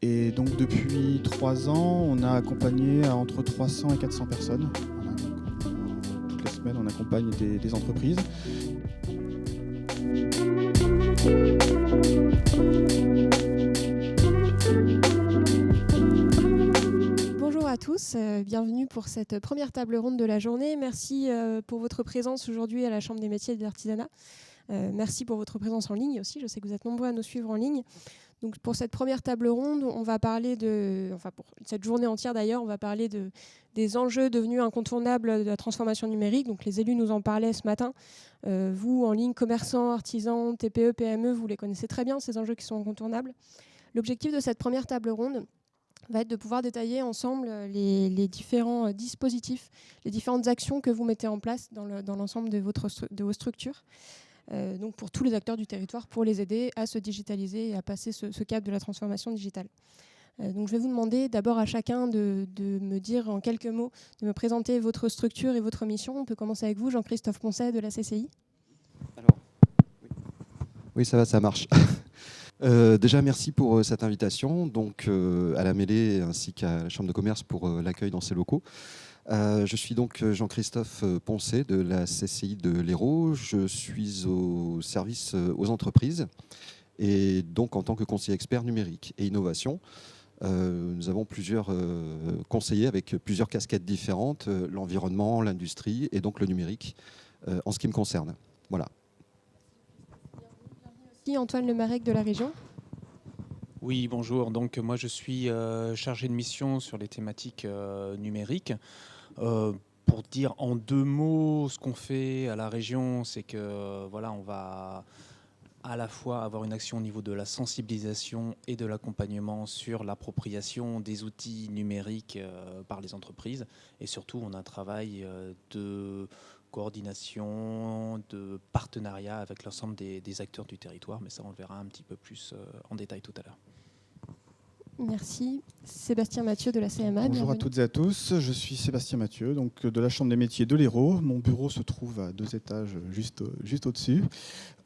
Et donc depuis 3 ans, on a accompagné entre 300 et 400 personnes. Voilà, donc toutes les semaines, on accompagne des entreprises. Bonjour à tous, bienvenue pour cette première table ronde de la journée. Merci pour votre présence aujourd'hui à la Chambre des métiers et de l'artisanat. Merci pour votre présence en ligne aussi, je sais que vous êtes nombreux à nous suivre en ligne. Donc pour cette première table ronde, on va parler pour cette journée entière d'ailleurs, on va parler des enjeux devenus incontournables de la transformation numérique. Donc les élus nous en parlaient ce matin. Vous, en ligne, commerçants, artisans, TPE, PME, vous les connaissez très bien, ces enjeux qui sont incontournables. L'objectif de cette première table ronde va être de pouvoir détailler ensemble les différents dispositifs, les différentes actions que vous mettez en place dans l'ensemble de vos structures. Donc pour tous les acteurs du territoire, pour les aider à se digitaliser et à passer ce cap de la transformation digitale. Donc je vais vous demander d'abord à chacun de me dire en quelques mots, de me présenter votre structure et votre mission. On peut commencer avec vous, Jean-Christophe Poncet de la CCI. Alors, oui, ça va, ça marche. Déjà, merci pour cette invitation, donc à la mêlée ainsi qu'à la Chambre de commerce pour l'accueil dans ces locaux. Je suis donc Jean-Christophe Poncet de la CCI de l'Hérault. Je suis au service aux entreprises et donc en tant que conseiller expert numérique et innovation. Nous avons plusieurs conseillers avec plusieurs casquettes différentes, l'environnement, l'industrie et donc le numérique en ce qui me concerne. Voilà. Antoine Lemarec de la région. Oui, bonjour. Donc moi je suis chargé de mission sur les thématiques numériques. Pour dire en 2 mots ce qu'on fait à la région, c'est que voilà, on va à la fois avoir une action au niveau de la sensibilisation et de l'accompagnement sur l'appropriation des outils numériques par les entreprises. Et surtout, on a un travail de coordination, de partenariat avec l'ensemble des acteurs du territoire. Mais ça, on le verra un petit peu plus en détail tout à l'heure. Merci. Sébastien Mathieu de la CMA. Bonjour à toutes et à tous, je suis Sébastien Mathieu, donc de la Chambre des métiers de l'Hérault. Mon bureau se trouve à 2 étages juste au-dessus.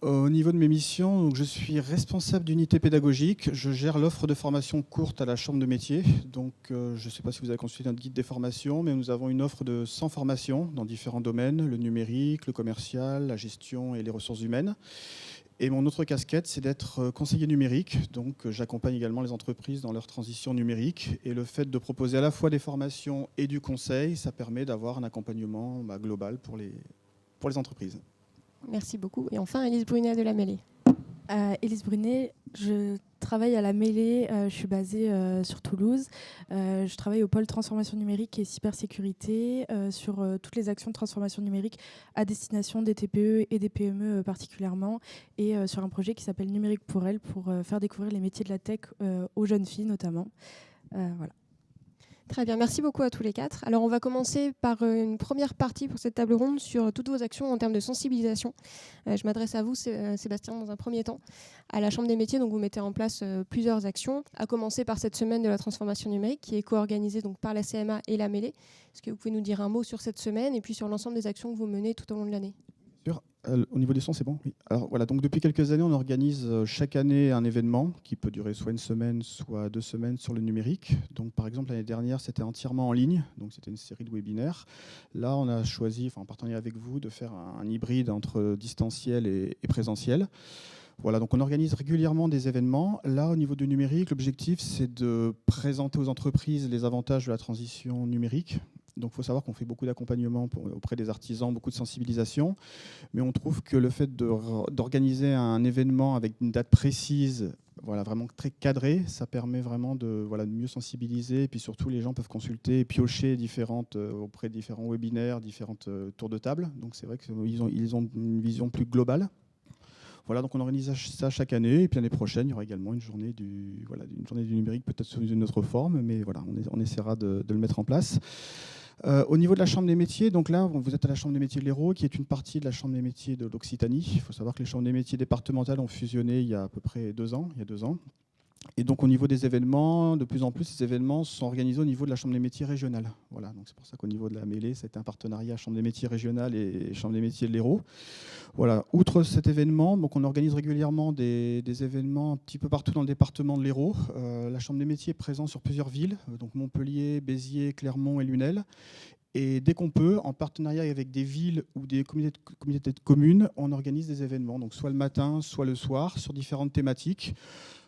Au niveau de mes missions, donc je suis responsable d'unité pédagogique. Je gère l'offre de formation courte à la Chambre de métiers. Donc je ne sais pas si vous avez consulté notre guide des formations, mais nous avons une offre de 100 formations dans différents domaines, le numérique, le commercial, la gestion et les ressources humaines. Et mon autre casquette, c'est d'être conseiller numérique. Donc, j'accompagne également les entreprises dans leur transition numérique. Et le fait de proposer à la fois des formations et du conseil, ça permet d'avoir un accompagnement global pour les entreprises. Merci beaucoup. Et enfin, Élise Brunet de la Mêlée. Élise Brunet, je travaille à la Mêlée, je suis basée sur Toulouse. Je travaille au pôle transformation numérique et cybersécurité sur toutes les actions de transformation numérique à destination des TPE et des PME particulièrement, et sur un projet qui s'appelle Numérique pour elles, pour faire découvrir les métiers de la tech aux jeunes filles notamment. Voilà. Très bien, merci beaucoup à tous les 4. Alors on va commencer par une première partie pour cette table ronde sur toutes vos actions en termes de sensibilisation. Je m'adresse à vous, Sébastien, dans un premier temps. À la Chambre des métiers, donc vous mettez en place plusieurs actions, à commencer par cette semaine de la transformation numérique qui est co-organisée donc par la CMA et la Mêlée. Est-ce que vous pouvez nous dire un mot sur cette semaine et puis sur l'ensemble des actions que vous menez tout au long de l'année ? Au niveau des sons, c'est bon ? Oui. Alors voilà, donc depuis quelques années, on organise chaque année un événement qui peut durer soit une semaine, soit 2 semaines sur le numérique. Donc par exemple, l'année dernière, c'était entièrement en ligne, donc c'était une série de webinaires. Là, on a choisi, en partenariat avec vous, de faire un hybride entre distanciel et présentiel. Voilà, donc on organise régulièrement des événements. Là, au niveau du numérique, l'objectif, c'est de présenter aux entreprises les avantages de la transition numérique. Donc il faut savoir qu'on fait beaucoup d'accompagnement auprès des artisans, beaucoup de sensibilisation. Mais on trouve que le fait d'organiser un événement avec une date précise, voilà, vraiment très cadrée, ça permet vraiment de mieux sensibiliser. Et puis surtout, les gens peuvent consulter et piocher auprès de différents webinaires, différentes tours de table. Donc c'est vrai qu'ils ont une vision plus globale. Voilà, donc on organise ça chaque année. Et puis l'année prochaine, il y aura également une journée du numérique, peut-être sous une autre forme. Mais voilà, on essaiera de le mettre en place. Au niveau de la Chambre des métiers, donc là, vous êtes à la Chambre des métiers de l'Hérault, qui est une partie de la Chambre des métiers de l'Occitanie. Il faut savoir que les chambres des métiers départementales ont fusionné il y a à peu près 2 ans. Et donc au niveau des événements, de plus en plus, ces événements sont organisés au niveau de la Chambre des métiers régionale. Voilà, donc c'est pour ça qu'au niveau de la mêlée, c'était un partenariat Chambre des métiers régionale et Chambre des métiers de l'Hérault. Voilà. Outre cet événement, donc on organise régulièrement des événements un petit peu partout dans le département de l'Hérault. La Chambre des métiers est présente sur plusieurs villes, donc Montpellier, Béziers, Clermont et Lunel. Et dès qu'on peut, en partenariat avec des villes ou des communautés de communes, on organise des événements, donc soit le matin, soit le soir, sur différentes thématiques.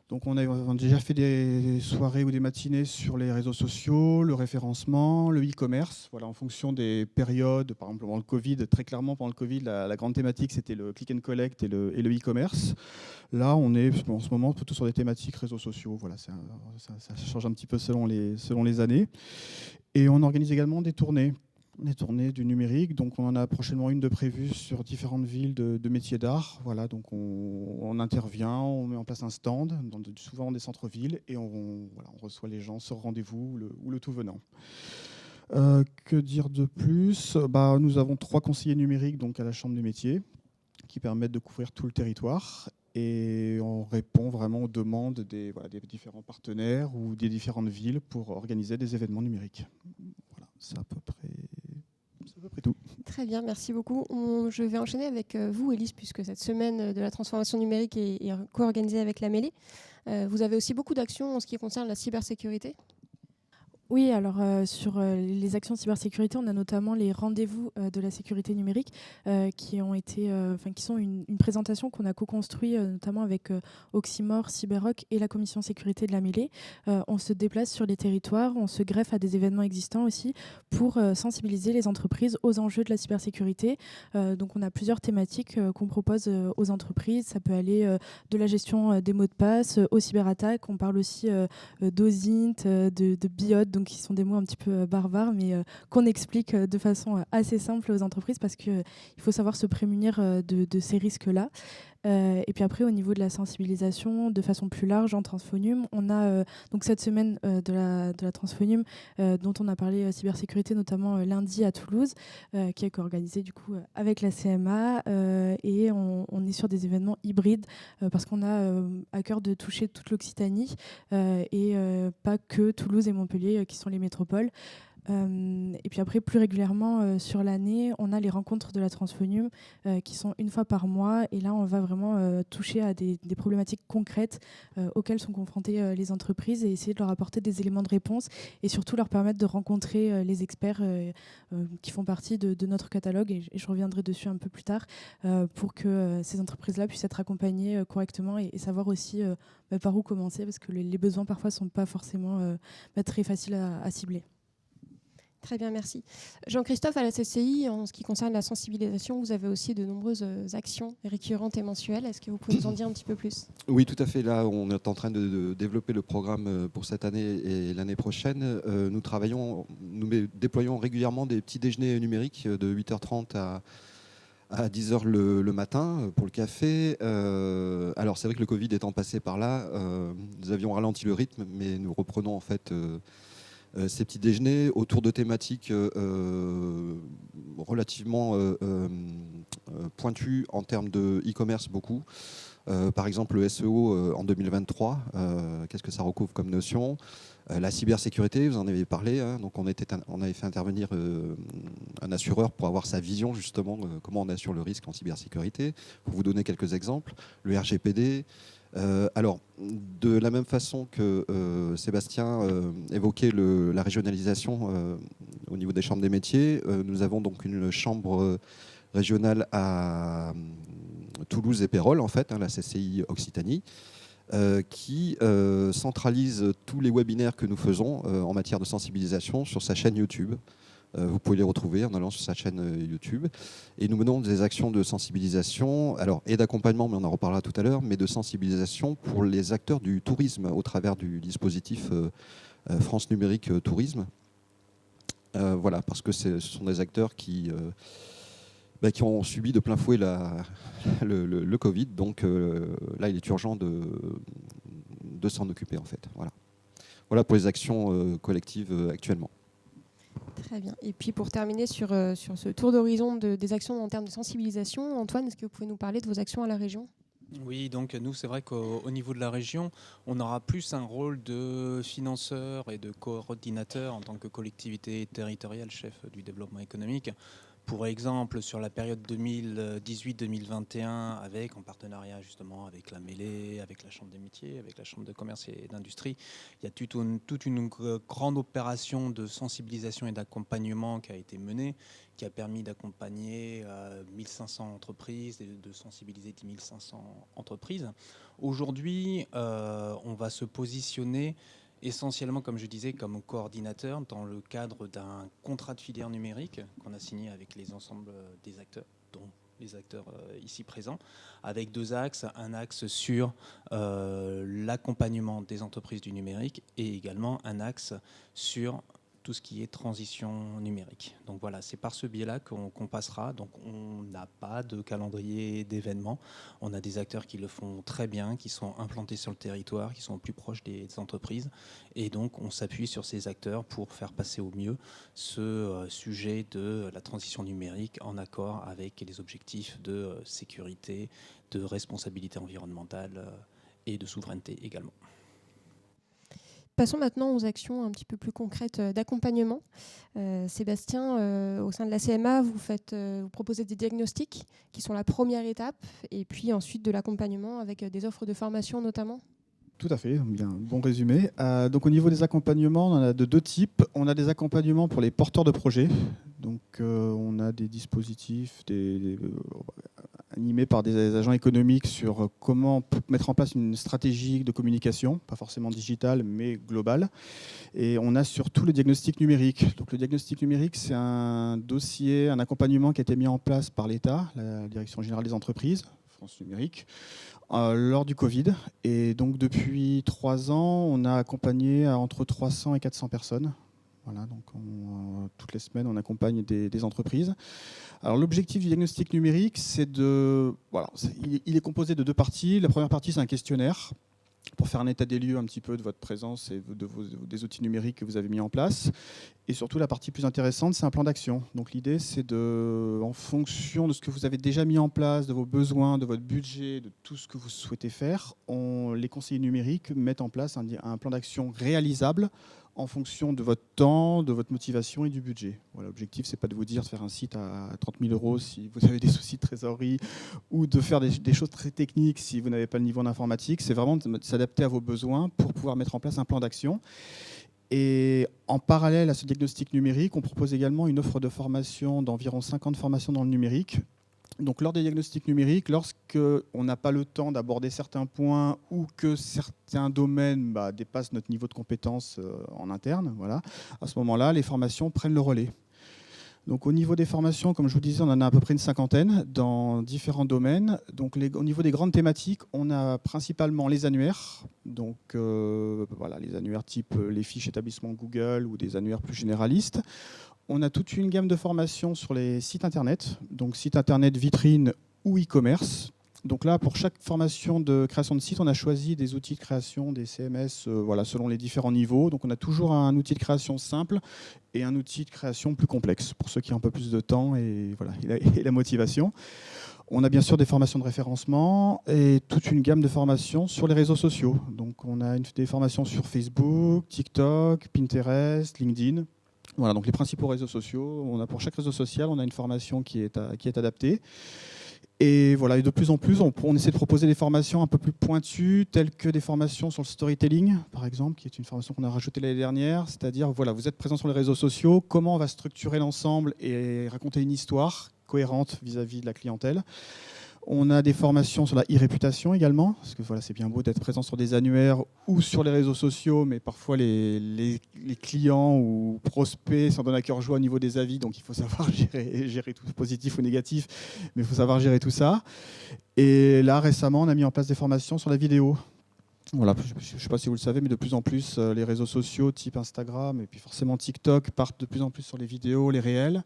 Donc on a déjà fait des soirées ou des matinées sur les réseaux sociaux, le référencement, le e-commerce. Voilà, en fonction des périodes, par exemple pendant le Covid, très clairement pendant le Covid, la grande thématique c'était le click and collect et le e-commerce. Là, on est en ce moment plutôt sur des thématiques réseaux sociaux. Voilà, ça change un petit peu selon les années. Et on organise également des tournées du numérique. Donc on en a prochainement une de prévue sur différentes villes de métiers d'art. Voilà, donc on intervient, on met en place un stand, souvent dans des centres-villes, et on reçoit les gens sur rendez-vous ou le tout venant. Que dire de plus ? Nous avons 3 conseillers numériques donc, à la Chambre des métiers qui permettent de couvrir tout le territoire. Et on répond vraiment aux demandes des différents partenaires ou des différentes villes pour organiser des événements numériques. Voilà, c'est à peu près tout. Très bien, merci beaucoup. Je vais enchaîner avec vous, Élise, puisque cette semaine de la transformation numérique est co-organisée avec la mêlée. Vous avez aussi beaucoup d'actions en ce qui concerne la cybersécurité. Oui, alors sur les actions de cybersécurité, on a notamment les rendez-vous de la sécurité numérique qui sont une présentation qu'on a co-construit notamment avec Oxymore, Cyberrock et la commission sécurité de la mêlée. On se déplace sur les territoires, on se greffe à des événements existants aussi pour sensibiliser les entreprises aux enjeux de la cybersécurité. Donc on a plusieurs thématiques qu'on propose aux entreprises. Ça peut aller de la gestion des mots de passe aux cyberattaques. On parle aussi d'OSINT, de BIOD, donc qui sont des mots un petit peu barbares, mais qu'on explique de façon assez simple aux entreprises parce qu'il faut savoir se prémunir de ces risques-là. Et puis après, au niveau de la sensibilisation, de façon plus large en Transphonium, on a donc cette semaine de la Transphonium dont on a parlé cybersécurité, notamment lundi à Toulouse, qui est organisée du coup avec la CMA et on est sur des événements hybrides parce qu'on a à cœur de toucher toute l'Occitanie et pas que Toulouse et Montpellier qui sont les métropoles. Et puis après, plus régulièrement sur l'année, on a les rencontres de la Transphonium qui sont une fois par mois. Et là, on va vraiment toucher à des problématiques concrètes auxquelles sont confrontées les entreprises et essayer de leur apporter des éléments de réponse et surtout leur permettre de rencontrer les experts qui font partie de notre catalogue. Et je reviendrai dessus un peu plus tard pour que ces entreprises-là puissent être accompagnées correctement et savoir aussi par où commencer parce que les besoins parfois ne sont pas forcément très faciles à cibler. Très bien, merci. Jean-Christophe, à la CCI, en ce qui concerne la sensibilisation, vous avez aussi de nombreuses actions récurrentes et mensuelles. Est-ce que vous pouvez nous en dire un petit peu plus ? Oui, tout à fait. Là, on est en train de développer le programme pour cette année et l'année prochaine. Nous déployons régulièrement des petits déjeuners numériques de 8h30 à 10h le matin pour le café. Alors, c'est vrai que le Covid étant passé par là, nous avions ralenti le rythme, mais nous reprenons en fait ces petits déjeuners autour de thématiques relativement pointues en termes de e-commerce beaucoup. Par exemple, le SEO en 2023, qu'est-ce que ça recouvre comme notion ? La cybersécurité, vous en avez parlé, hein, donc on avait fait intervenir un assureur pour avoir sa vision justement, comment on assure le risque en cybersécurité. Pour vous donner quelques exemples, le RGPD. Alors, de la même façon que Sébastien évoquait la régionalisation au niveau des chambres des métiers, nous avons donc une chambre régionale à Toulouse et Pérols, en fait, hein, la CCI Occitanie, qui centralise tous les webinaires que nous faisons en matière de sensibilisation sur sa chaîne YouTube. Vous pouvez les retrouver en allant sur sa chaîne YouTube. Et nous menons des actions de sensibilisation, et d'accompagnement, mais on en reparlera tout à l'heure, mais de sensibilisation pour les acteurs du tourisme au travers du dispositif France Numérique Tourisme. Voilà, parce que ce sont des acteurs qui ont subi de plein fouet le Covid. Donc là, il est urgent de s'en occuper, en fait. Voilà pour les actions collectives actuellement. Très bien. Et puis pour terminer sur ce tour d'horizon des actions en termes de sensibilisation, Antoine, est-ce que vous pouvez nous parler de vos actions à la région ? Oui, donc nous, c'est vrai qu'au niveau de la région, on aura plus un rôle de financeur et de coordinateur en tant que collectivité territoriale, chef du développement économique. Pour exemple, sur la période 2018-2021, avec en partenariat justement avec la Mêlée, avec la Chambre des métiers, avec la Chambre de commerce et d'industrie, il y a toute une grande opération de sensibilisation et d'accompagnement qui a été menée, qui a permis d'accompagner 1500 entreprises et de sensibiliser 10 500 entreprises. Aujourd'hui, on va se positionner essentiellement, comme je disais, comme coordinateur dans le cadre d'un contrat de filière numérique qu'on a signé avec les ensembles des acteurs, dont les acteurs ici présents, avec deux axes. Un axe sur l'accompagnement des entreprises du numérique et également un axe sur tout ce qui est transition numérique. Donc voilà, c'est par ce biais-là qu'on passera. Donc on n'a pas de calendrier d'événements. On a des acteurs qui le font très bien, qui sont implantés sur le territoire, qui sont plus proches des entreprises. Et donc on s'appuie sur ces acteurs pour faire passer au mieux ce sujet de la transition numérique en accord avec les objectifs de sécurité, de responsabilité environnementale et de souveraineté également. Passons maintenant aux actions un petit peu plus concrètes d'accompagnement. Sébastien, au sein de la CMA, vous proposez des diagnostics qui sont la première étape, et puis ensuite de l'accompagnement avec des offres de formation notamment. Tout à fait, bien, bon résumé. Donc au niveau des accompagnements, on en a de deux types. On a des accompagnements pour les porteurs de projets. Donc on a des dispositifs animés par des agents économiques sur comment mettre en place une stratégie de communication, pas forcément digitale, mais globale. Et on a surtout le diagnostic numérique. Donc le diagnostic numérique, c'est un dossier, un accompagnement qui a été mis en place par l'État, la Direction générale des entreprises, France Numérique, lors du Covid. Et donc depuis 3 ans, on a accompagné entre 300 et 400 personnes. Voilà, donc toutes les semaines, on accompagne des entreprises. Alors l'objectif du diagnostic numérique, c'est il est composé de 2 parties. La première partie, c'est un questionnaire pour faire un état des lieux un petit peu de votre présence et des outils numériques que vous avez mis en place. Et surtout, la partie plus intéressante, c'est un plan d'action. Donc l'idée, c'est en fonction de ce que vous avez déjà mis en place, de vos besoins, de votre budget, de tout ce que vous souhaitez faire, les conseillers numériques mettent en place un plan d'action réalisable en fonction de votre temps, de votre motivation et du budget. Voilà, l'objectif, ce n'est pas de vous dire de faire un site à 30 000 € si vous avez des soucis de trésorerie ou de faire des choses très techniques si vous n'avez pas le niveau en informatique. C'est vraiment de s'adapter à vos besoins pour pouvoir mettre en place un plan d'action. Et en parallèle à ce diagnostic numérique, on propose également une offre de formation d'environ 50 formations dans le numérique. Donc lors des diagnostics numériques, lorsqu'on n'a pas le temps d'aborder certains points ou que certains domaines dépassent notre niveau de compétence en interne, voilà, à ce moment-là, les formations prennent le relais. Donc au niveau des formations, comme je vous disais, on en a à peu près une 50aine dans différents domaines. Donc au niveau des grandes thématiques, on a principalement les annuaires. Donc les annuaires type les fiches établissements Google ou des annuaires plus généralistes. On a toute une gamme de formations sur les sites internet, donc sites internet vitrine ou e-commerce. Donc là, pour chaque formation de création de site, on a choisi des outils de création, des CMS, selon les différents niveaux. Donc on a toujours un outil de création simple et un outil de création plus complexe, pour ceux qui ont un peu plus de temps et la motivation. On a bien sûr des formations de référencement et toute une gamme de formations sur les réseaux sociaux. Donc on a des formations sur Facebook, TikTok, Pinterest, LinkedIn. Voilà, donc les principaux réseaux sociaux. Pour chaque réseau social, on a une formation qui est adaptée. Et voilà, et de plus en plus, on essaie de proposer des formations un peu plus pointues, telles que des formations sur le storytelling, par exemple, qui est une formation qu'on a rajoutée l'année dernière. C'est-à-dire, vous êtes présent sur les réseaux sociaux, comment on va structurer l'ensemble et raconter une histoire cohérente vis-à-vis de la clientèle. On a des formations sur la e-réputation également, parce que c'est bien beau d'être présent sur des annuaires ou sur les réseaux sociaux, mais parfois les clients ou prospects s'en donnent à cœur joie au niveau des avis, donc il faut savoir gérer tout, positif ou négatif, mais il faut savoir gérer tout ça. Et là, récemment, on a mis en place des formations sur la vidéo. Voilà, je ne sais pas si vous le savez, mais de plus en plus, les réseaux sociaux type Instagram et puis forcément TikTok partent de plus en plus sur les vidéos, les réels.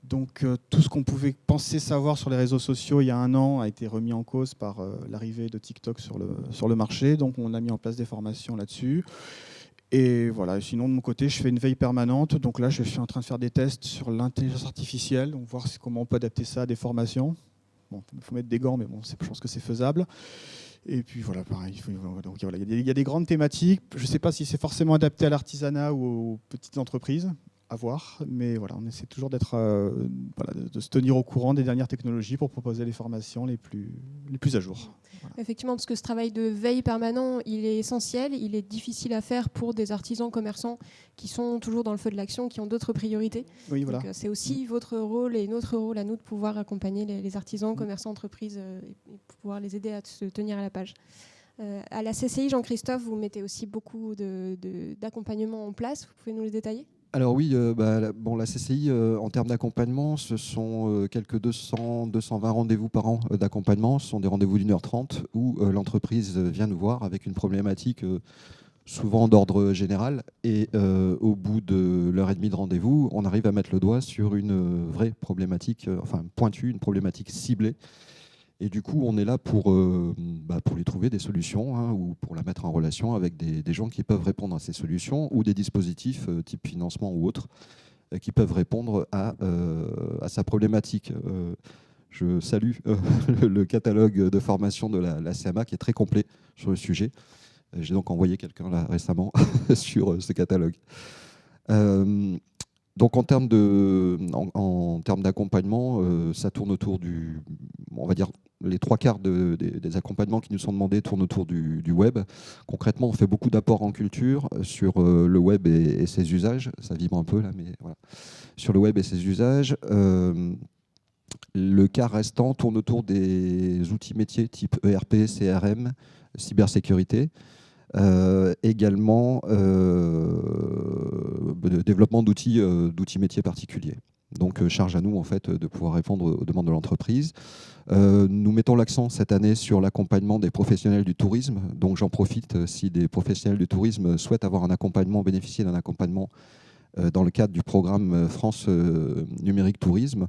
Donc tout ce qu'on pouvait penser savoir sur les réseaux sociaux il y a 1 an a été remis en cause par l'arrivée de TikTok sur le marché. Donc on a mis en place des formations là-dessus. Et voilà, sinon de mon côté, je fais une veille permanente. Donc là, je suis en train de faire des tests sur l'intelligence artificielle, donc voir comment on peut adapter ça à des formations. Bon, il faut mettre des gants, mais bon, je pense que c'est faisable. Et puis voilà, pareil. Donc, voilà, il y a des grandes thématiques. Je ne sais pas si c'est forcément adapté à l'artisanat ou aux petites entreprises, à voir. Mais voilà, on essaie toujours de se tenir au courant des dernières technologies pour proposer les formations les plus à jour. Voilà. Effectivement, parce que ce travail de veille permanent, il est essentiel, il est difficile à faire pour des artisans commerçants qui sont toujours dans le feu de l'action, qui ont d'autres priorités. Oui, voilà. Donc, c'est aussi votre rôle et notre rôle à nous de pouvoir accompagner les artisans, commerçants, entreprises et pouvoir les aider à se tenir à la page. À la CCI, Jean-Christophe, vous mettez aussi beaucoup d'accompagnement en place. Vous pouvez nous les détailler ? Alors oui, la CCI, en termes d'accompagnement, ce sont quelques 220 rendez-vous par an d'accompagnement. Ce sont des rendez-vous d'1h30 où l'entreprise vient nous voir avec une problématique souvent d'ordre général. Et au bout de l'heure et demie de rendez-vous, on arrive à mettre le doigt sur une vraie problématique, pointue, une problématique ciblée. Et du coup, on est là pour lui trouver des solutions, hein, ou pour la mettre en relation avec des gens qui peuvent répondre à ces solutions, ou des dispositifs type financement ou autres qui peuvent répondre à sa problématique. Je salue le catalogue de formation de la CMA qui est très complet sur le sujet. J'ai donc envoyé quelqu'un là récemment sur ce catalogue. Donc en termes d'accompagnement, ça tourne autour on va dire, les 3/4 des accompagnements qui nous sont demandés tournent autour du web. Concrètement, on fait beaucoup d'apports en culture sur le web et ses usages. Ça vibre un peu là, mais voilà. Sur le web et ses usages. Le quart restant tourne autour des outils métiers type ERP, CRM, cybersécurité. Également de développement d'outils métiers particuliers. Donc charge à nous en fait de pouvoir répondre aux demandes de l'entreprise. Nous mettons l'accent cette année sur l'accompagnement des professionnels du tourisme. Donc j'en profite, si des professionnels du tourisme souhaitent avoir un accompagnement, bénéficier d'un accompagnement dans le cadre du programme France Numérique Tourisme,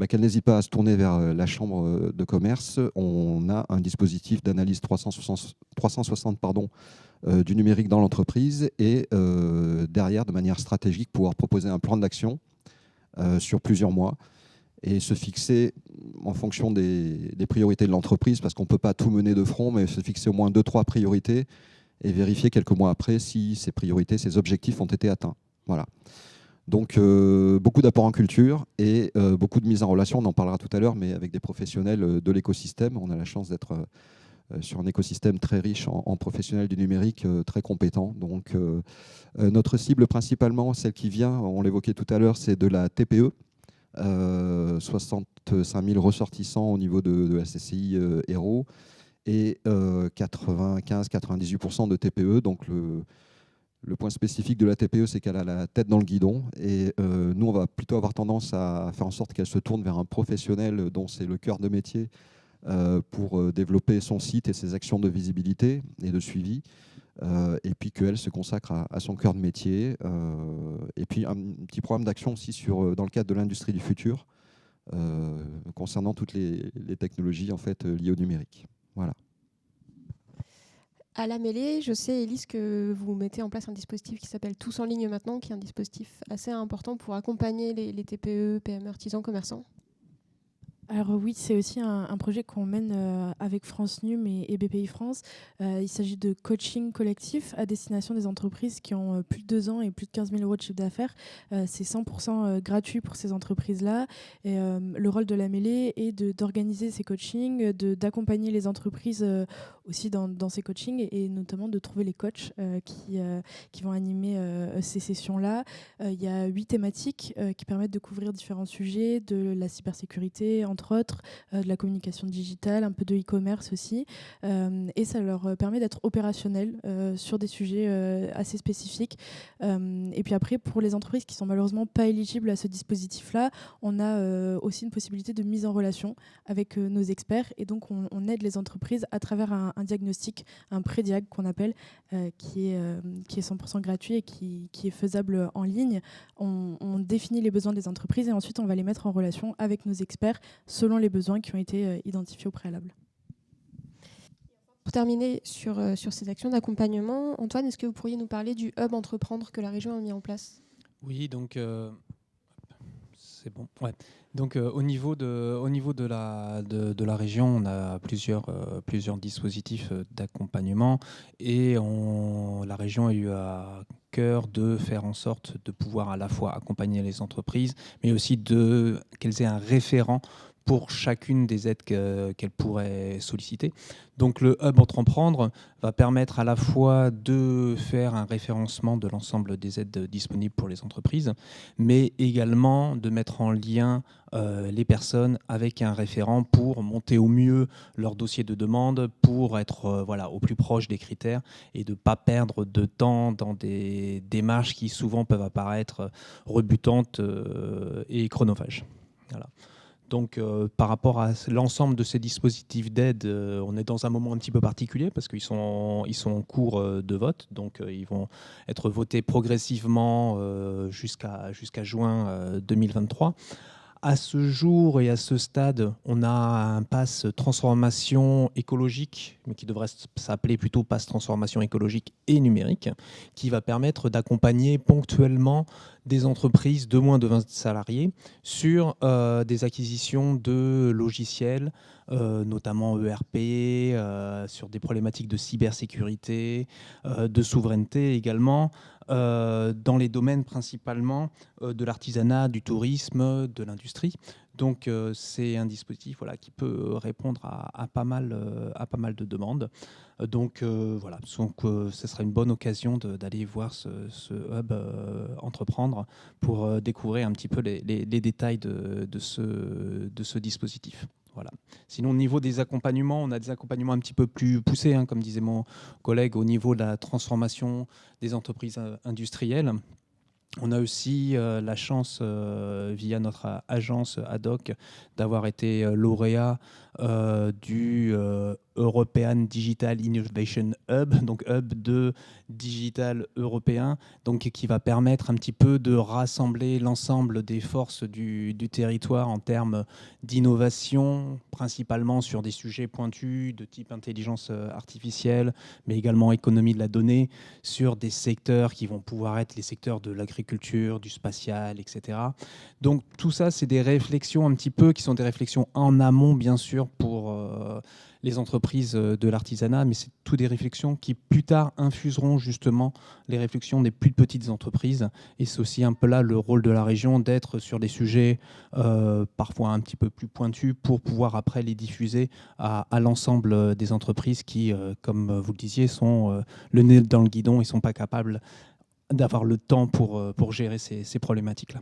qu'elle n'hésite pas à se tourner vers la Chambre de commerce. On a un dispositif d'analyse 360 du numérique dans l'entreprise et derrière, de manière stratégique, pouvoir proposer un plan d'action sur plusieurs mois et se fixer en fonction des priorités de l'entreprise, parce qu'on ne peut pas tout mener de front, mais se fixer au moins 2-3 priorités et vérifier quelques mois après si ces priorités, ces objectifs ont été atteints. Voilà. Donc beaucoup d'apports en culture et beaucoup de mise en relation, on en parlera tout à l'heure, mais avec des professionnels de l'écosystème. On a la chance d'être sur un écosystème très riche en professionnels du numérique, très compétents. Donc notre cible principalement, celle qui vient, on l'évoquait tout à l'heure, c'est de la TPE. 65 000 ressortissants au niveau de la CCI Hérault et 95-98% de TPE. Donc le point spécifique de la TPE, c'est qu'elle a la tête dans le guidon. Et nous, on va plutôt avoir tendance à faire en sorte qu'elle se tourne vers un professionnel dont c'est le cœur de métier pour développer son site et ses actions de visibilité et de suivi. Et puis qu'elle se consacre à son cœur de métier. Et puis un petit programme d'action aussi dans le cadre de l'industrie du futur, concernant toutes les technologies en fait, liées au numérique. Voilà. À la mêlée, je sais, Élise, que vous mettez en place un dispositif qui s'appelle Tous en ligne maintenant, qui est un dispositif assez important pour accompagner les TPE, PME, artisans, commerçants. Alors oui, c'est aussi un projet qu'on mène avec France Num et BPI France. Il s'agit de coaching collectif à destination des entreprises qui ont plus de 2 ans et plus de 15 000 € de chiffre d'affaires. C'est 100% gratuit pour ces entreprises-là. Et, le rôle de la mêlée est d'organiser ces coachings, d'accompagner les entreprises aussi dans ces coachings et notamment de trouver les coachs qui vont animer ces sessions-là. Il y a 8 thématiques qui permettent de couvrir différents sujets, de la cybersécurité, entre autres, de la communication digitale, un peu de e-commerce aussi. Et ça leur permet d'être opérationnels sur des sujets assez spécifiques. Et puis après, pour les entreprises qui sont malheureusement pas éligibles à ce dispositif-là, on a aussi une possibilité de mise en relation avec nos experts. Et donc, on aide les entreprises à travers un diagnostic, un pré-diag qu'on appelle, qui est 100% gratuit et qui est faisable en ligne. On définit les besoins des entreprises et ensuite, on va les mettre en relation avec nos experts selon les besoins qui ont été identifiés au préalable. Pour terminer sur ces actions d'accompagnement, Antoine, est-ce que vous pourriez nous parler du hub entreprendre que la région a mis en place ? Oui, donc C'est bon. Ouais. Donc au niveau de la région, on a plusieurs dispositifs d'accompagnement et la région a eu à cœur de faire en sorte de pouvoir à la fois accompagner les entreprises, mais aussi qu'elles aient un référent pour chacune des aides qu'elles pourraient solliciter. Donc le hub Entreprendre va permettre à la fois de faire un référencement de l'ensemble des aides disponibles pour les entreprises, mais également de mettre en lien les personnes avec un référent pour monter au mieux leur dossier de demande, pour être au plus proche des critères et de ne pas perdre de temps dans des démarches qui souvent peuvent apparaître rebutantes et chronophages. Voilà. Donc, par rapport à l'ensemble de ces dispositifs d'aide, on est dans un moment un petit peu particulier parce qu'ils sont en cours de vote. Donc, ils vont être votés progressivement jusqu'à juin 2023. À ce jour et à ce stade, on a un pass transformation écologique, mais qui devrait s'appeler plutôt pass transformation écologique et numérique, qui va permettre d'accompagner ponctuellement des entreprises de moins de 20 salariés sur des acquisitions de logiciels, notamment ERP, sur des problématiques de cybersécurité, de souveraineté également, dans les domaines principalement de l'artisanat, du tourisme, de l'industrie. Donc c'est un dispositif qui peut répondre à pas mal de demandes. Donc ce serait une bonne occasion d'aller voir ce hub Entreprendre pour découvrir un petit peu les détails de ce dispositif. Voilà. Sinon, au niveau des accompagnements, on a des accompagnements un petit peu plus poussés, comme disait mon collègue, au niveau de la transformation des entreprises industrielles. On a aussi la chance, via notre agence ADOC, d'avoir été lauréat du European Digital Innovation Hub, donc hub de digital européen, donc qui va permettre un petit peu de rassembler l'ensemble des forces du territoire en termes d'innovation, principalement sur des sujets pointus de type intelligence artificielle, mais également économie de la donnée, sur des secteurs qui vont pouvoir être les secteurs de l'agriculture, du spatial, etc. Donc tout ça, c'est des réflexions un petit peu qui sont des réflexions en amont, bien sûr, pour les entreprises de l'artisanat, mais c'est toutes des réflexions qui plus tard infuseront justement les réflexions des plus petites entreprises. Et c'est aussi un peu là le rôle de la région, d'être sur des sujets parfois un petit peu plus pointus pour pouvoir après les diffuser à l'ensemble des entreprises qui, comme vous le disiez, sont le nez dans le guidon et ne sont pas capables d'avoir le temps pour gérer ces problématiques-là.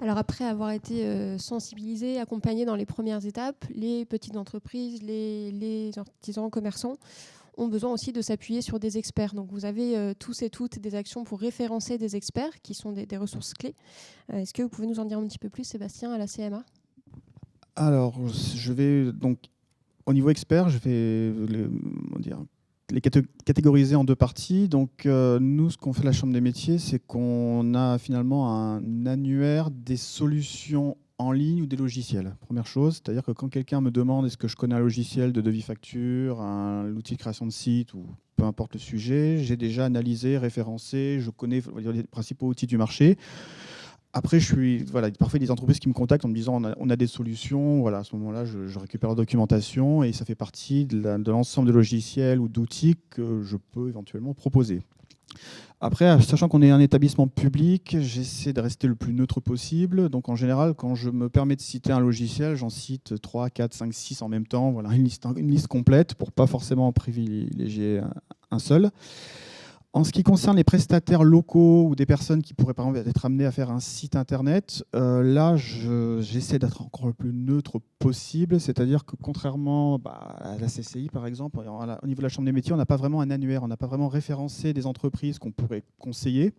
Alors après avoir été sensibilisés, accompagnés dans les premières étapes, les petites entreprises, les artisans, commerçants ont besoin aussi de s'appuyer sur des experts. Donc vous avez tous et toutes des actions pour référencer des experts qui sont des ressources clés. Est-ce que vous pouvez nous en dire un petit peu plus, Sébastien, à la CMA ? Alors, je vais donc au niveau expert, je vais les catégoriser en deux parties. Donc, nous, ce qu'on fait à la Chambre des métiers, c'est qu'on a finalement un annuaire des solutions en ligne ou des logiciels. Première chose, c'est-à-dire que quand quelqu'un me demande est-ce que je connais un logiciel de devis facture, un outil de création de site ou peu importe le sujet, j'ai déjà analysé, référencé, je connais les principaux outils du marché. Après, parfois des entreprises qui me contactent en me disant on a des solutions. Voilà, à ce moment-là, je récupère la documentation et ça fait partie de l'ensemble de logiciels ou d'outils que je peux éventuellement proposer. Après, sachant qu'on est un établissement public, j'essaie de rester le plus neutre possible. Donc en général, quand je me permets de citer un logiciel, j'en cite 3, 4, 5, 6 en même temps. Voilà, une liste complète pour pas forcément privilégier un seul. En ce qui concerne les prestataires locaux ou des personnes qui pourraient par exemple être amenées à faire un site internet, là j'essaie d'être encore le plus neutre possible, c'est-à-dire que contrairement à la CCI par exemple, au niveau de la Chambre des métiers, on n'a pas vraiment un annuaire, on n'a pas vraiment référencé des entreprises qu'on pourrait conseiller.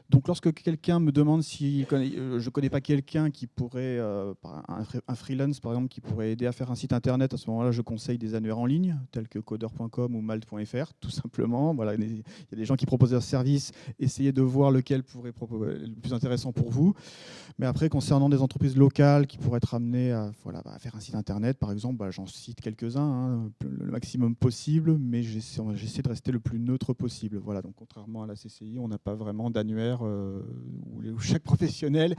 Donc lorsque quelqu'un me demande si je ne connais pas quelqu'un qui pourrait, un freelance par exemple, qui pourrait aider à faire un site internet, à ce moment-là, je conseille des annuaires en ligne, tels que coder.com ou malt.fr, tout simplement. Voilà, il y a des gens qui proposent leurs services, essayez de voir lequel pourrait être le plus intéressant pour vous. Mais après, concernant des entreprises locales qui pourraient être amenées à faire un site internet, par exemple, j'en cite quelques-uns, le maximum possible, mais j'essaie de rester le plus neutre possible. Voilà, donc contrairement à la CCI, on n'a pas vraiment d'annuaire où chaque professionnel...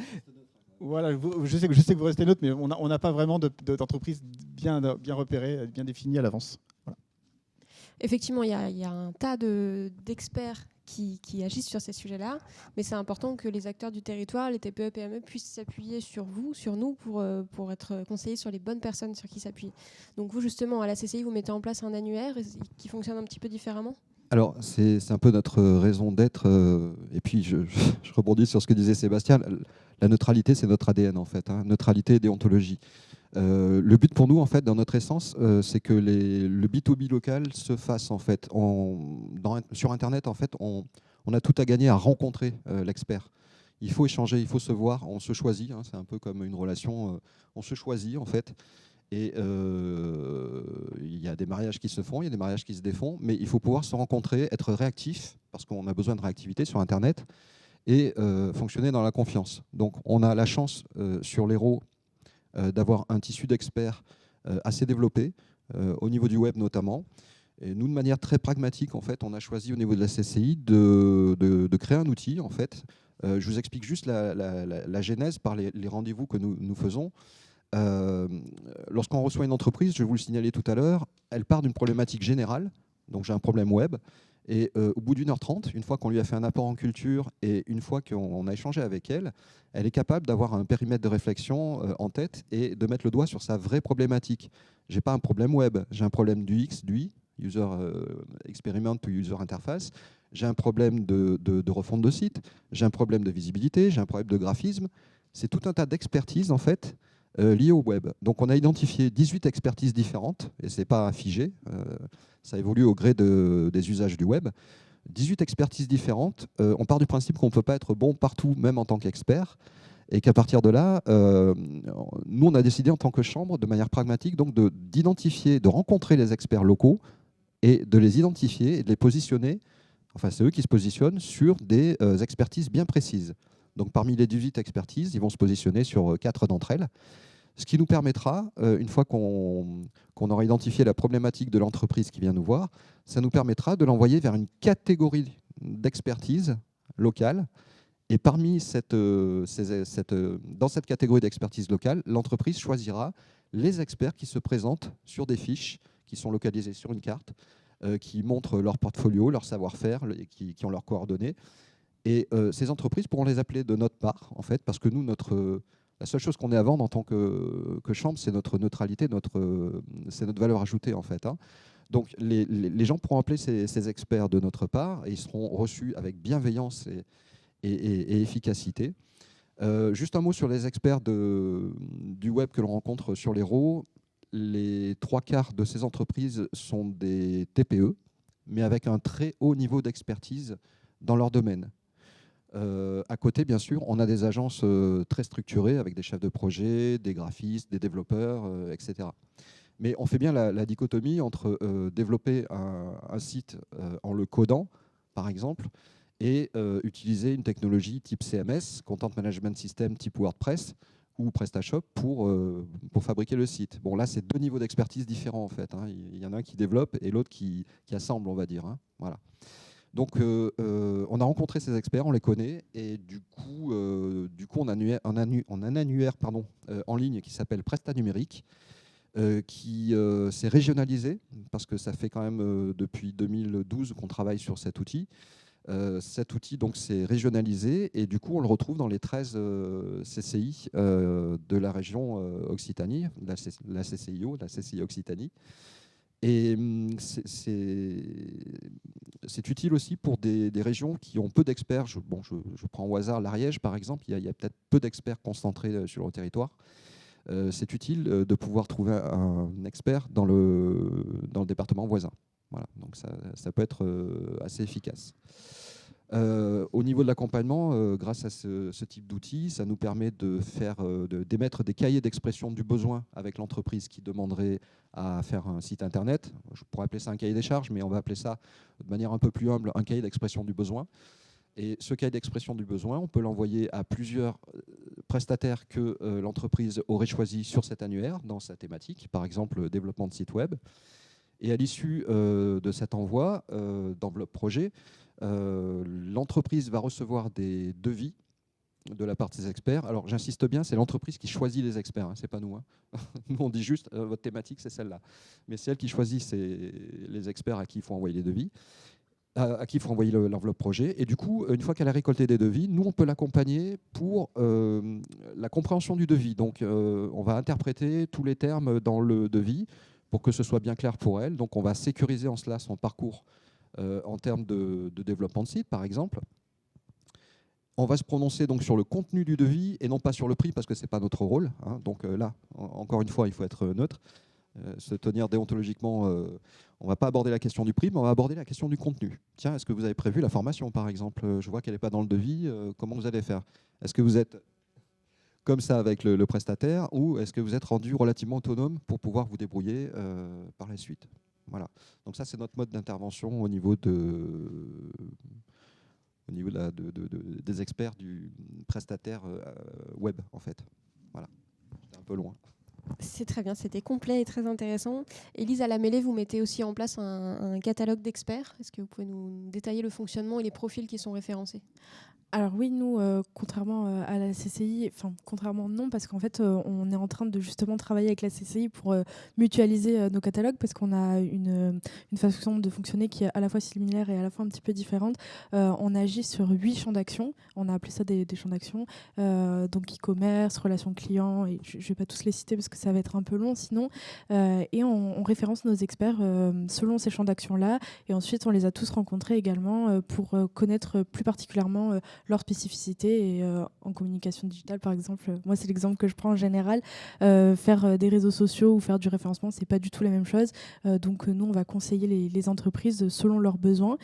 Voilà, je sais que vous restez neutre, mais on n'a pas vraiment d'entreprise bien repérée, bien définie à l'avance. Voilà. Effectivement, il y a un tas d'experts qui agissent sur ces sujets-là, mais c'est important que les acteurs du territoire, les TPE, PME, puissent s'appuyer sur vous, sur nous, pour être conseillés sur les bonnes personnes sur qui s'appuyer. Donc vous, justement, à la CCI, vous mettez en place un annuaire qui fonctionne un petit peu différemment ? Alors, c'est un peu notre raison d'être. Et puis, je rebondis sur ce que disait Sébastien. La neutralité, c'est notre ADN, en fait. Neutralité et déontologie. Le but pour nous, en fait, dans notre essence, c'est que le B2B local se fasse, en fait. Sur Internet, en fait, on a tout à gagner à rencontrer l'expert. Il faut échanger, il faut se voir, on se choisit. C'est un peu comme une relation. On se choisit, en fait. Et il y a des mariages qui se font, il y a des mariages qui se défont, mais il faut pouvoir se rencontrer, être réactif, parce qu'on a besoin de réactivité sur Internet, et fonctionner dans la confiance. Donc on a la chance sur l'Hérault d'avoir un tissu d'experts assez développé, au niveau du web notamment. Et nous, de manière très pragmatique, en fait, on a choisi au niveau de la CCI de créer un outil. En fait. Je vous explique juste la genèse par les rendez-vous que nous faisons. Lorsqu'on reçoit une entreprise, je vais vous le signaler tout à l'heure, elle part d'une problématique générale, donc j'ai un problème web, et au bout d'1h30, une fois qu'on lui a fait un apport en culture et une fois qu'on a échangé avec elle, elle est capable d'avoir un périmètre de réflexion en tête et de mettre le doigt sur sa vraie problématique. Je n'ai pas un problème web, j'ai un problème du X, du Y, User Experiment to User Interface, j'ai un problème de refonte de site, j'ai un problème de visibilité, j'ai un problème de graphisme. C'est tout un tas d'expertises en fait liées au web. Donc on a identifié 18 expertises différentes, et ce n'est pas figé, ça évolue au gré des usages du web. 18 expertises différentes, on part du principe qu'on ne peut pas être bon partout, même en tant qu'expert, et qu'à partir de là, nous on a décidé en tant que chambre, de manière pragmatique, donc d'identifier, de rencontrer les experts locaux, et de les identifier et de les positionner, enfin c'est eux qui se positionnent sur des expertises bien précises. Donc parmi les 18 expertises, ils vont se positionner sur 4 d'entre elles, ce qui nous permettra, une fois qu'on aura identifié la problématique de l'entreprise qui vient nous voir, ça nous permettra de l'envoyer vers une catégorie d'expertise locale. Et parmi dans cette catégorie d'expertise locale, l'entreprise choisira les experts qui se présentent sur des fiches qui sont localisées sur une carte, qui montrent leur portfolio, leur savoir-faire, qui ont leurs coordonnées. Et ces entreprises pourront les appeler de notre part, en fait, parce que nous, la seule chose qu'on ait à vendre en tant que chambre, c'est notre neutralité, c'est notre valeur ajoutée, en fait. Donc, les gens pourront appeler ces experts de notre part et ils seront reçus avec bienveillance et efficacité. Juste un mot sur les experts du web que l'on rencontre sur l'Hérault. Les 3/4 de ces entreprises sont des TPE, mais avec un très haut niveau d'expertise dans leur domaine. À côté, bien sûr, on a des agences très structurées avec des chefs de projet, des graphistes, des développeurs, etc. Mais on fait bien la dichotomie entre développer un site en le codant, par exemple, et utiliser une technologie type CMS, Content Management System type WordPress ou PrestaShop pour fabriquer le site. Bon, là, c'est 2 niveaux d'expertise différents, en fait. Il y en a un qui développe et l'autre qui assemble, on va dire. Voilà. Donc, on a rencontré ces experts, on les connaît, et du coup on a un annuaire en ligne qui s'appelle Presta Numérique, qui s'est régionalisé, parce que ça fait quand même depuis 2012 qu'on travaille sur cet outil. Cet outil donc s'est régionalisé, et du coup on le retrouve dans les 13 CCI de la région Occitanie, la CCIO, la CCI Occitanie. Et c'est utile aussi pour des régions qui ont peu d'experts. Je prends au hasard l'Ariège, par exemple. Il y a peut-être peu d'experts concentrés sur le territoire. C'est utile de pouvoir trouver un expert dans le département voisin. Voilà, donc ça peut être assez efficace. Au niveau de l'accompagnement, grâce à ce type d'outils, ça nous permet d'émettre des cahiers d'expression du besoin avec l'entreprise qui demanderait à faire un site internet. Je pourrais appeler ça un cahier des charges, mais on va appeler ça de manière un peu plus humble un cahier d'expression du besoin. Et ce cahier d'expression du besoin, on peut l'envoyer à plusieurs prestataires que l'entreprise aurait choisi sur cet annuaire, dans sa thématique, par exemple le développement de site web. Et à l'issue de cet envoi d'enveloppe projet, l'entreprise va recevoir des devis de la part de ses experts. Alors j'insiste bien, c'est l'entreprise qui choisit les experts, hein, c'est pas nous. Hein. Nous on dit juste votre thématique c'est celle-là, mais c'est elle qui choisit les experts à qui il faut envoyer les devis, à qui il faut envoyer l'enveloppe projet. Et du coup, une fois qu'elle a récolté des devis, nous on peut l'accompagner pour la compréhension du devis. Donc on va interpréter tous les termes dans le devis pour que ce soit bien clair pour elle. Donc on va sécuriser en cela son parcours en termes de développement de site par exemple. On va se prononcer donc sur le contenu du devis et non pas sur le prix parce que ce n'est pas notre rôle. Hein. Donc là, encore une fois, il faut être neutre, se tenir déontologiquement. On ne va pas aborder la question du prix, mais on va aborder la question du contenu. Tiens, est-ce que vous avez prévu la formation, par exemple? Je vois qu'elle n'est pas dans le devis. Comment vous allez faire? Est-ce que vous êtes comme ça avec le prestataire ou est-ce que vous êtes rendu relativement autonome pour pouvoir vous débrouiller par la suite? Voilà. Donc ça, c'est notre mode d'intervention au niveau des experts du prestataire web, en fait. Voilà, c'est un peu loin. C'est très bien, c'était complet et très intéressant. Élise, à la mêlée, vous mettez aussi en place un catalogue d'experts. Est-ce que vous pouvez nous détailler le fonctionnement et les profils qui sont référencés? Alors oui, nous, contrairement à la CCI, enfin contrairement non, parce qu'en fait, on est en train de justement travailler avec la CCI pour mutualiser nos catalogues, parce qu'on a une façon de fonctionner qui est à la fois similaire et à la fois un petit peu différente. On agit sur 8 champs d'action. On a appelé ça des champs d'action. Donc e-commerce, relations clients, et je ne vais pas tous les citer parce que ça va être un peu long sinon. Et on référence nos experts selon ces champs d'action-là. Et ensuite, on les a tous rencontrés également pour connaître plus particulièrement leurs spécificités. Et en communication digitale, par exemple, moi c'est l'exemple que je prends en général, faire des réseaux sociaux ou faire du référencement, c'est pas du tout la même chose. Donc nous, on va conseiller les entreprises selon leurs besoins,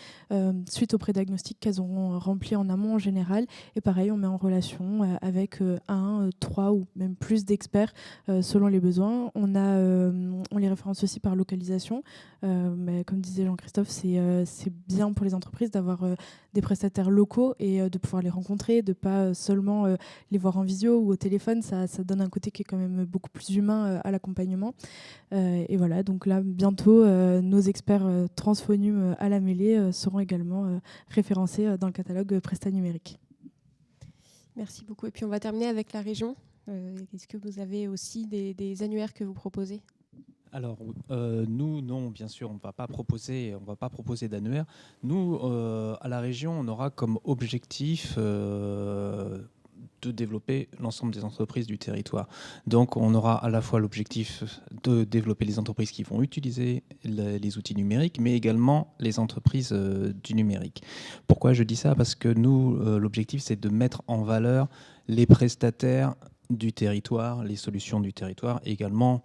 suite aux prédiagnostics qu'elles auront remplis en amont en général. Et pareil, on met en relation avec 1, 3 ou même plus d'experts selon les besoins. On les référence aussi par localisation. Mais comme disait Jean-Christophe, c'est bien pour les entreprises d'avoir des prestataires locaux et de pouvoir les rencontrer, de pas seulement les voir en visio ou au téléphone. Ça donne un côté qui est quand même beaucoup plus humain à l'accompagnement. Et voilà, donc là, bientôt, nos experts transphonium à la mêlée seront également référencés dans le catalogue Presta numérique. Merci beaucoup. Et puis on va terminer avec la région. Est-ce que vous avez aussi des annuaires que vous proposez? Alors, nous, non, bien sûr, on ne va pas proposer d'annuaire. Nous, à la région, on aura comme objectif de développer l'ensemble des entreprises du territoire. Donc, on aura à la fois l'objectif de développer les entreprises qui vont utiliser les outils numériques, mais également les entreprises du numérique. Pourquoi je dis ça? Parce que nous, l'objectif, c'est de mettre en valeur les prestataires du territoire, les solutions du territoire, et également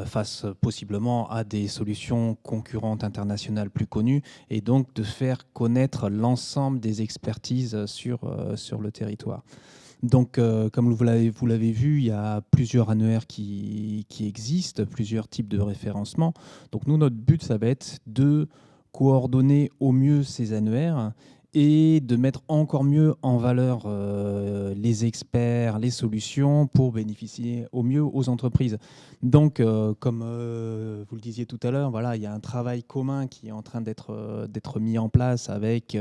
face possiblement à des solutions concurrentes internationales plus connues, et donc de faire connaître l'ensemble des expertises sur le territoire. Donc, comme vous l'avez vu, il y a plusieurs annuaires qui existent, plusieurs types de référencement. Donc nous, notre but, ça va être de coordonner au mieux ces annuaires et de mettre encore mieux en valeur les experts, les solutions pour bénéficier au mieux aux entreprises. Donc, comme vous le disiez tout à l'heure, voilà, il y a un travail commun qui est en train d'être mis en place avec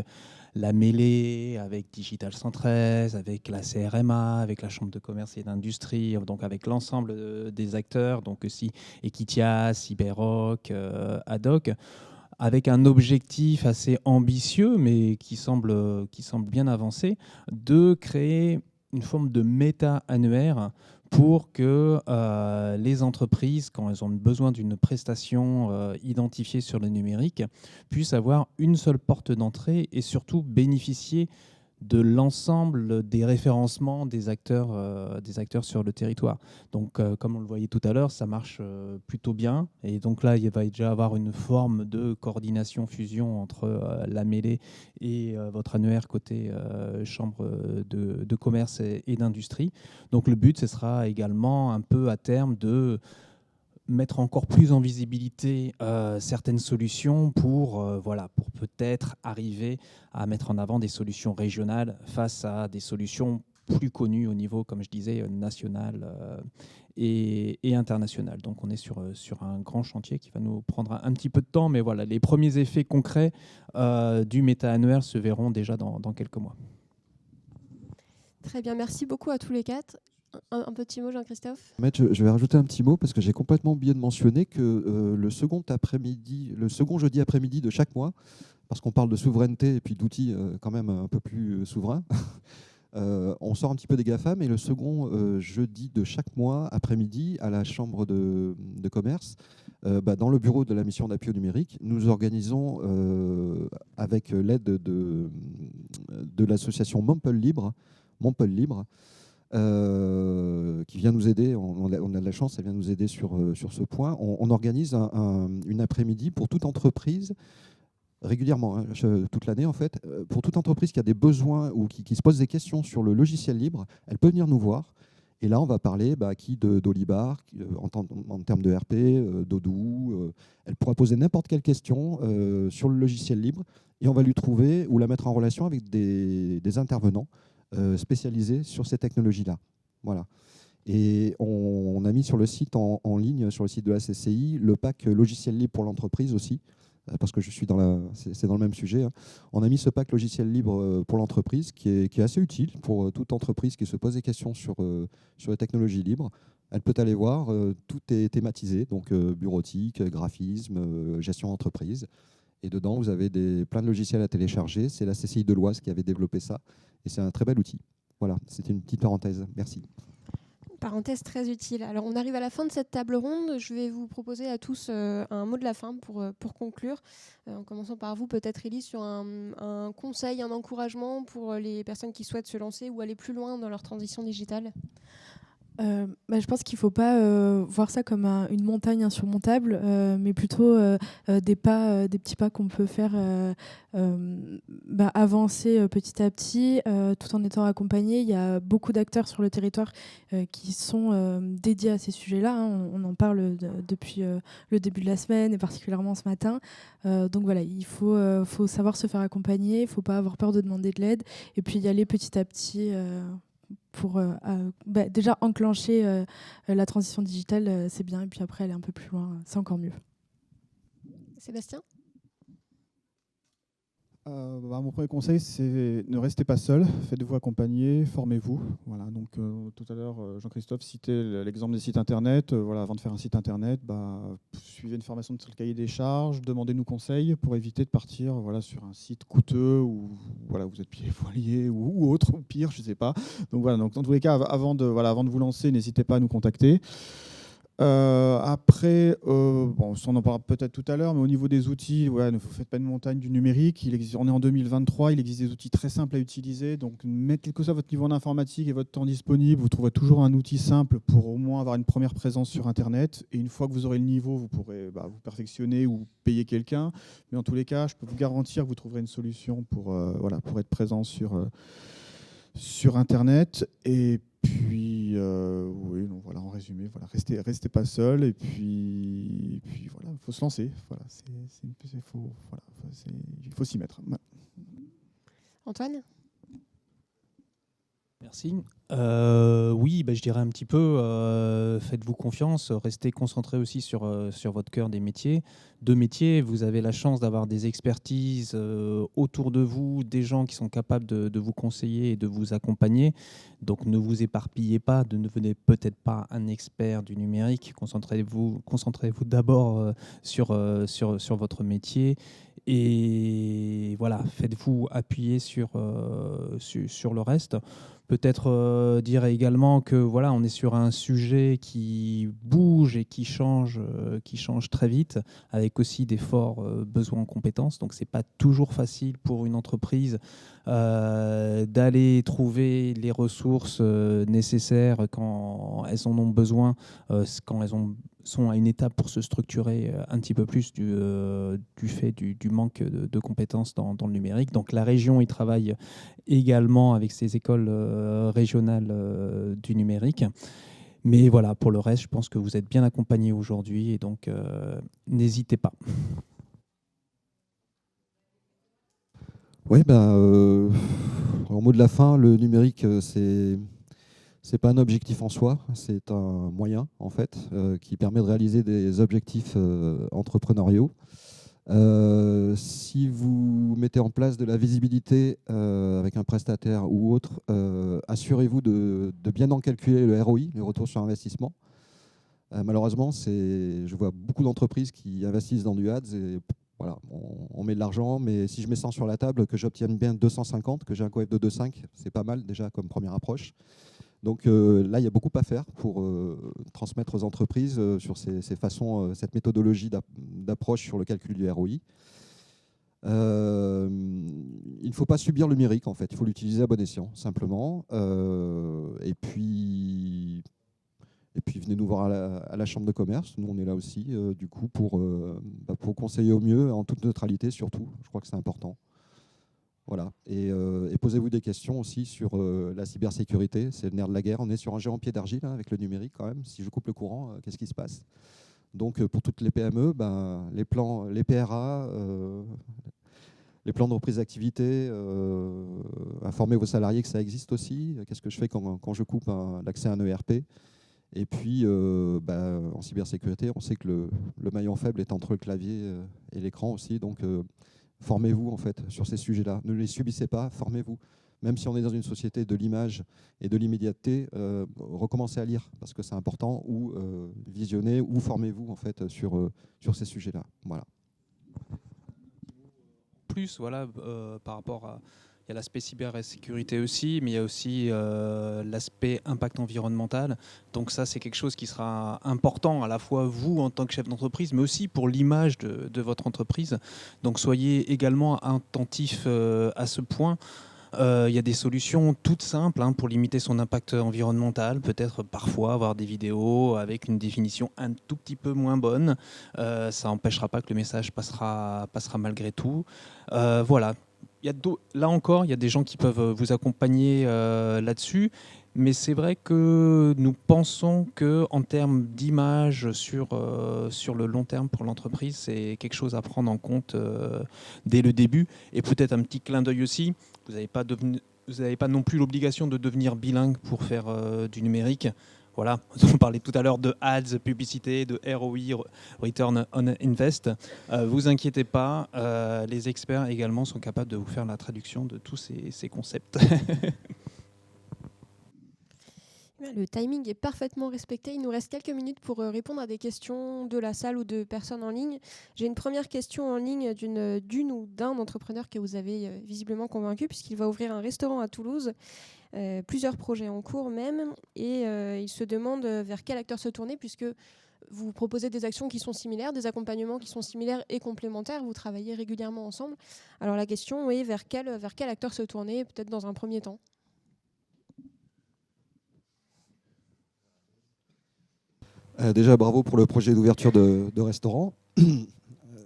la mêlée, avec Digital 113, avec la CRMA, avec la Chambre de commerce et d'industrie, donc avec l'ensemble des acteurs, donc aussi Equitia, Cyberrock, Ad-Hoc, avec un objectif assez ambitieux, mais qui semble bien avancé, de créer une forme de méta-annuaire pour que les entreprises, quand elles ont besoin d'une prestation identifiée sur le numérique, puissent avoir une seule porte d'entrée et surtout bénéficier de l'ensemble des référencements des acteurs sur le territoire. Donc, comme on le voyait tout à l'heure, ça marche plutôt bien. Et donc là, il va déjà avoir une forme de coordination, fusion entre la mêlée et votre annuaire côté chambre de commerce et d'industrie. Donc, le but, ce sera également un peu à terme de mettre encore plus en visibilité certaines solutions pour peut-être arriver à mettre en avant des solutions régionales face à des solutions plus connus au niveau, comme je disais, national et international. Donc on est sur un grand chantier qui va nous prendre un petit peu de temps, mais voilà, les premiers effets concrets du méta-annuaire se verront déjà dans quelques mois. Très bien, merci beaucoup à tous les quatre. Un petit mot, Jean-Christophe? Je vais rajouter un petit mot parce que j'ai complètement oublié de mentionner que le second jeudi après-midi de chaque mois, parce qu'on parle de souveraineté et puis d'outils quand même un peu plus souverains, on sort un petit peu des GAFAM, et le second jeudi de chaque mois après-midi à la Chambre de commerce, dans le bureau de la mission d'appui au numérique, nous organisons avec l'aide de l'association Montpel Libre, qui vient nous aider. On a de la chance, elle vient nous aider sur ce point. On organise une après-midi pour toute entreprise, régulièrement, toute l'année en fait, pour toute entreprise qui a des besoins ou qui se pose des questions sur le logiciel libre, elle peut venir nous voir. Et là, on va parler d'Olibar, en termes de RP, d'Odoo. Elle pourra poser n'importe quelle question sur le logiciel libre, et on va lui trouver ou la mettre en relation avec des intervenants spécialisés sur ces technologies-là. Voilà. Et on a mis sur le site en ligne, sur le site de la CCI, le pack logiciel libre pour l'entreprise aussi, parce que c'est dans le même sujet. Hein. On a mis ce pack logiciel libre pour l'entreprise qui est assez utile pour toute entreprise qui se pose des questions sur les technologies libres. Elle peut aller voir, tout est thématisé, donc bureautique, graphisme, gestion d'entreprise. Et dedans, vous avez plein de logiciels à télécharger. C'est la CCI de l'Oise qui avait développé ça. Et c'est un très bel outil. Voilà, c'était une petite parenthèse. Merci. Parenthèse très utile. Alors, on arrive à la fin de cette table ronde. Je vais vous proposer à tous un mot de la fin pour conclure. En commençant par vous, peut-être, Élise, sur un conseil, un encouragement pour les personnes qui souhaitent se lancer ou aller plus loin dans leur transition digitale. Je pense qu'il ne faut pas voir ça comme une montagne insurmontable, mais plutôt des petits pas qu'on peut faire avancer petit à petit, tout en étant accompagné. Il y a beaucoup d'acteurs sur le territoire qui sont dédiés à ces sujets-là. Hein. On en parle depuis le début de la semaine et particulièrement ce matin. Donc voilà, il faut savoir se faire accompagner, il ne faut pas avoir peur de demander de l'aide et puis y aller petit à petit pour déjà enclencher la transition digitale, c'est bien, et puis après aller un peu plus loin, c'est encore mieux. Sébastien ? Mon premier conseil, c'est ne restez pas seul, faites-vous accompagner, formez-vous. Voilà, donc, tout à l'heure, Jean-Christophe citait l'exemple des sites internet. Avant de faire un site internet, suivez une formation sur le cahier des charges, demandez-nous conseil pour éviter de partir sur un site coûteux où vous êtes pieds et poings liés ou autre, ou pire, je ne sais pas. Donc voilà, donc, dans tous les cas, avant de vous lancer, n'hésitez pas à nous contacter. Après, on en parlera peut-être tout à l'heure, mais au niveau des outils, ne vous faites pas une montagne du numérique. On est en 2023, il existe des outils très simples à utiliser. Donc, quel que soit votre niveau en informatique et votre temps disponible, vous trouverez toujours un outil simple pour au moins avoir une première présence sur Internet. Et une fois que vous aurez le niveau, vous pourrez vous perfectionner ou payer quelqu'un. Mais en tous les cas, je peux vous garantir que vous trouverez une solution pour être présent sur Internet. Et puis, en résumé, restez pas seul, et puis voilà, il faut se lancer. Il faut s'y mettre. Ouais. Antoine ? Merci. Je dirais un petit peu, faites-vous confiance, restez concentrés aussi sur votre cœur des métiers. De métiers, vous avez la chance d'avoir des expertises autour de vous, des gens qui sont capables de vous conseiller et de vous accompagner. Donc ne vous éparpillez pas, ne devenez peut-être pas un expert du numérique. Concentrez-vous d'abord sur votre métier. Et voilà, faites-vous appuyer sur le reste. Peut-être dire également que on est sur un sujet qui bouge et qui change très vite, avec aussi des forts besoins en compétences. Donc c'est pas toujours facile pour une entreprise d'aller trouver les ressources nécessaires quand elles en ont besoin, quand elles sont à une étape pour se structurer un petit peu plus du fait du manque de compétences dans le numérique. Donc la région y travaille également avec ses écoles régionales du numérique. Mais voilà, pour le reste, je pense que vous êtes bien accompagnés aujourd'hui, et donc n'hésitez pas. Oui, en mot de la fin, le numérique, c'est pas un objectif en soi, c'est un moyen en fait qui permet de réaliser des objectifs entrepreneuriaux. Si vous mettez en place de la visibilité avec un prestataire ou autre, assurez-vous de bien en calculer le ROI, le retour sur investissement. Malheureusement, je vois beaucoup d'entreprises qui investissent dans du ads et voilà, on met de l'argent, mais si je mets 100 sur la table, que j'obtienne bien 250, que j'ai un coef de 2,5, c'est pas mal déjà comme première approche. Donc là, il y a beaucoup à faire pour transmettre aux entreprises sur ces façons, cette méthodologie d'approche sur le calcul du ROI. Il ne faut pas subir le numérique, en fait. Il faut l'utiliser à bon escient, simplement. Et puis, venez nous voir à la Chambre de commerce. Nous, on est là aussi, du coup, pour conseiller au mieux, en toute neutralité, surtout. Je crois que c'est important. Voilà. Et posez-vous des questions aussi sur la cybersécurité. C'est le nerf de la guerre. On est sur un géant pied d'argile hein, avec le numérique quand même. Si je coupe le courant, qu'est-ce qui se passe? Donc pour toutes les PME, les plans, les PRA, les plans de reprise d'activité, informez vos salariés que ça existe aussi. Qu'est-ce que je fais quand je coupe l'accès à un ERP? Et puis en cybersécurité, on sait que le maillon faible est entre le clavier et l'écran aussi. Donc formez-vous en fait sur ces sujets-là. Ne les subissez pas, formez-vous. Même si on est dans une société de l'image et de l'immédiateté, recommencez à lire parce que c'est important, ou visionnez, ou formez-vous en fait sur ces sujets-là. Voilà. Plus, voilà, par rapport à... Il y a l'aspect cybersécurité aussi, mais il y a aussi l'aspect impact environnemental. Donc ça, c'est quelque chose qui sera important à la fois vous en tant que chef d'entreprise, mais aussi pour l'image de votre entreprise. Donc soyez également attentifs à ce point. Il y a des solutions toutes simples hein, pour limiter son impact environnemental. Peut-être parfois avoir des vidéos avec une définition un tout petit peu moins bonne. Ça n'empêchera pas que le message passera malgré tout. Voilà. Là encore, il y a des gens qui peuvent vous accompagner là-dessus, mais c'est vrai que nous pensons qu'en termes d'image sur le long terme pour l'entreprise, c'est quelque chose à prendre en compte dès le début. Et peut-être un petit clin d'œil aussi, vous n'avez pas non plus l'obligation de devenir bilingue pour faire du numérique. Voilà, on parlait tout à l'heure de ads, publicité, de ROI, Return on Invest. Vous inquiétez pas, les experts également sont capables de vous faire la traduction de tous ces concepts. Le timing est parfaitement respecté. Il nous reste quelques minutes pour répondre à des questions de la salle ou de personnes en ligne. J'ai une première question en ligne d'une ou d'un entrepreneur que vous avez visiblement convaincu, puisqu'il va ouvrir un restaurant à Toulouse. Plusieurs projets en cours même, et il se demande vers quel acteur se tourner, puisque vous proposez des actions qui sont similaires, des accompagnements qui sont similaires et complémentaires, vous travaillez régulièrement ensemble. Alors la question est vers quel acteur se tourner, peut-être dans un premier temps. Déjà, bravo pour le projet d'ouverture de restaurant.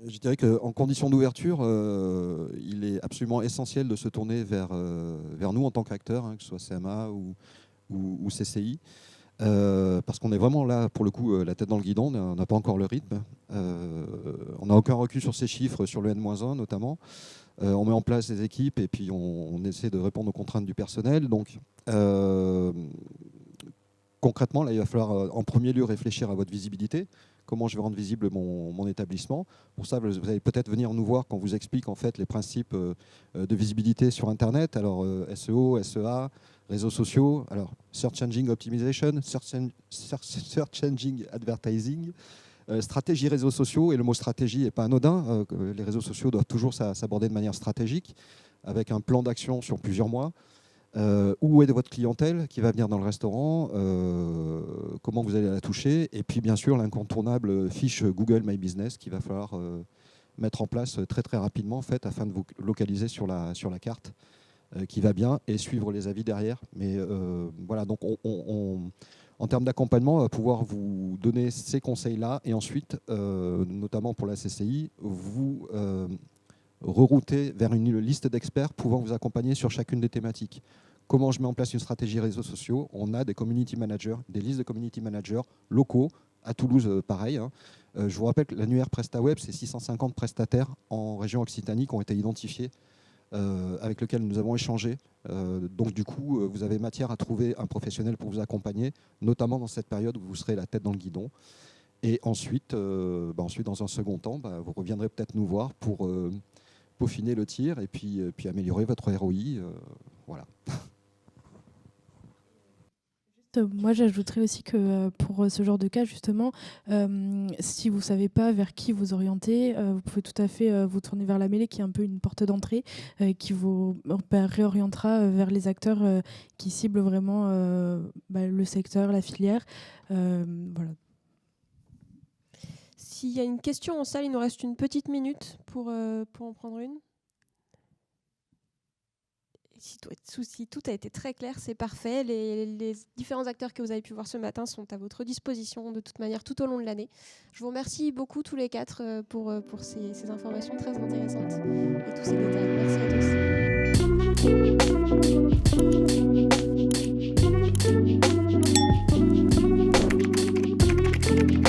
Je dirais qu'en condition d'ouverture, il est absolument essentiel de se tourner vers nous en tant qu'acteurs, hein, que ce soit CMA ou CCI, parce qu'on est vraiment là, pour le coup, la tête dans le guidon, on n'a pas encore le rythme. On n'a aucun recul sur ces chiffres, sur le N-1 notamment. On met en place des équipes et puis on essaie de répondre aux contraintes du personnel. Donc, concrètement, là, il va falloir en premier lieu réfléchir à votre visibilité. Comment je vais rendre visible mon établissement. Pour ça, vous allez peut-être venir nous voir quand on vous explique en fait les principes de visibilité sur Internet. Alors SEO, SEA, réseaux sociaux, alors Search Engine Optimization, Search Engine Advertising, stratégie réseaux sociaux. Et le mot stratégie n'est pas anodin. Les réseaux sociaux doivent toujours s'aborder de manière stratégique, avec un plan d'action sur plusieurs mois. Où est votre clientèle qui va venir dans le restaurant, comment vous allez la toucher, et puis bien sûr l'incontournable fiche Google My Business qu'il va falloir mettre en place très très rapidement en fait, afin de vous localiser sur la carte qui va bien et suivre les avis derrière. Mais voilà, donc en termes d'accompagnement, on va pouvoir vous donner ces conseils-là et ensuite, notamment pour la CCI, vous rerouter vers une liste d'experts pouvant vous accompagner sur chacune des thématiques. Comment je mets en place une stratégie réseaux sociaux? On a des community managers, des listes de community managers locaux. À Toulouse, pareil. Hein. Je vous rappelle que l'annuaire PrestaWeb, c'est 650 prestataires en région Occitanie qui ont été identifiés avec lequel nous avons échangé. Donc du coup, vous avez matière à trouver un professionnel pour vous accompagner, notamment dans cette période où vous serez la tête dans le guidon. Et ensuite, dans un second temps, vous reviendrez peut-être nous voir pour peaufiner le tir et puis améliorer votre ROI. Voilà. Moi, j'ajouterais aussi que pour ce genre de cas, justement, si vous ne savez pas vers qui vous orienter, vous pouvez tout à fait vous tourner vers la mêlée, qui est un peu une porte d'entrée, qui vous réorientera vers les acteurs qui ciblent vraiment le secteur, la filière. Voilà. S'il y a une question en salle, il nous reste une petite minute pour en prendre une. Si tout a été très clair, c'est parfait. Les différents acteurs que vous avez pu voir ce matin sont à votre disposition de toute manière tout au long de l'année. Je vous remercie beaucoup tous les quatre pour ces informations très intéressantes et tous ces détails. Merci à tous.